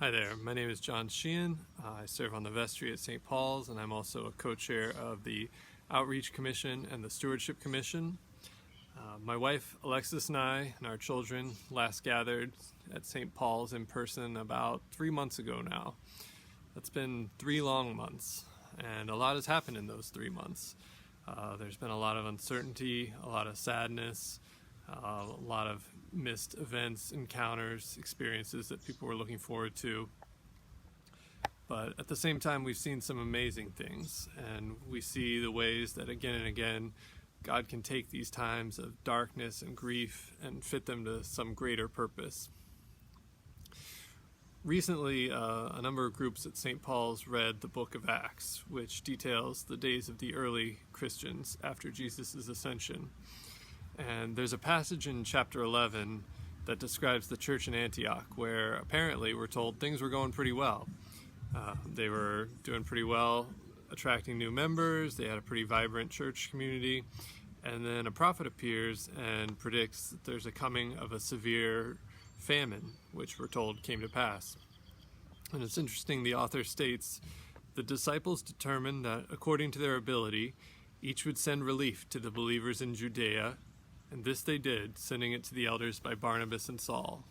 Hi there, my name is John Sheehan. I serve on the vestry at St. Paul's, and I'm also a co-chair of the Outreach Commission and the Stewardship Commission. My wife Alexis and I and our children last gathered at St. Paul's in person about 3 months ago now. That's been 3 long months, and a lot has happened in those 3 months. There's been a lot of uncertainty, a lot of sadness, a lot of missed events, encounters, experiences that people were looking forward to. But at the same time, we've seen some amazing things, and we see the ways that again and again God can take these times of darkness and grief and fit them to some greater purpose. Recently, a number of groups at St. Paul's read the book of Acts, which details the days of the early Christians after Jesus' ascension. And there's a passage in chapter 11 that describes the church in Antioch, where apparently we're told things were going pretty well. They were doing pretty well, attracting new members. They had a pretty vibrant church community. And then a prophet appears and predicts that there's a coming of a severe famine, which we're told came to pass. And it's interesting, the author states, the disciples determined that according to their ability, each would send relief to the believers in Judea, and this they did, sending it to the elders by Barnabas and Saul.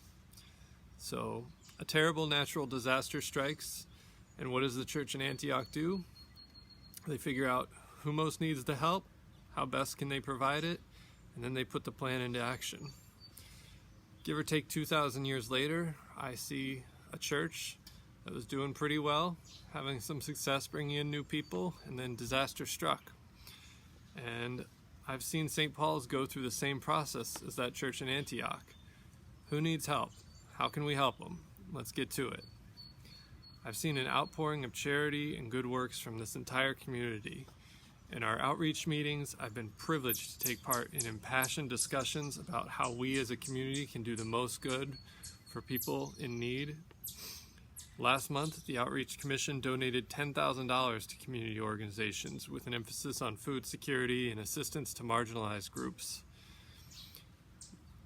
So, a terrible natural disaster strikes, and what does the church in Antioch do? They figure out who most needs the help, how best can they provide it, and then they put the plan into action. Give or take 2,000 years later, I see a church that was doing pretty well, having some success bringing in new people, and then disaster struck. And I've seen St. Paul's go through the same process as that church in Antioch. Who needs help? How can we help them? Let's get to it. I've seen an outpouring of charity and good works from this entire community. In our outreach meetings, I've been privileged to take part in impassioned discussions about how we as a community can do the most good for people in need. Last month, the Outreach Commission donated $10,000 to community organizations with an emphasis on food security and assistance to marginalized groups.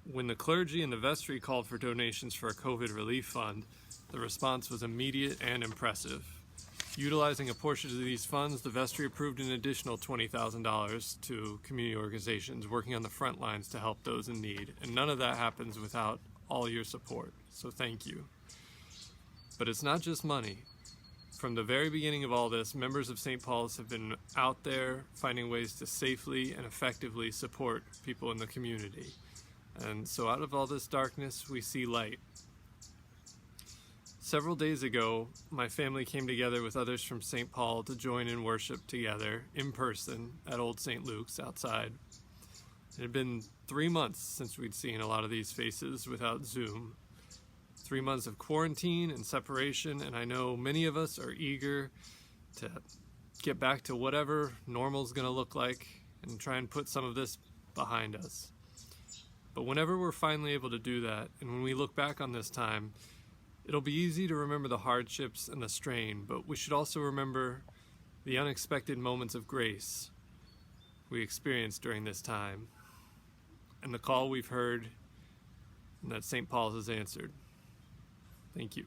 When the clergy and the vestry called for donations for a COVID relief fund, the response was immediate and impressive. Utilizing a portion of these funds, the vestry approved an additional $20,000 to community organizations working on the front lines to help those in need. And none of that happens without all your support, so thank you. But it's not just money. From the very beginning of all this, members of St. Paul's have been out there finding ways to safely and effectively support people in the community. And so out of all this darkness, we see light. Several days ago, my family came together with others from St. Paul to join in worship together in person at Old St. Luke's outside. It had been 3 months since we'd seen a lot of these faces without Zoom. 3 months of quarantine and separation, and I know many of us are eager to get back to whatever normal's going to look like and try and put some of this behind us. But whenever we're finally able to do that, and when we look back on this time, it'll be easy to remember the hardships and the strain, but we should also remember the unexpected moments of grace we experienced during this time, and the call we've heard and that St. Paul's has answered. Thank you.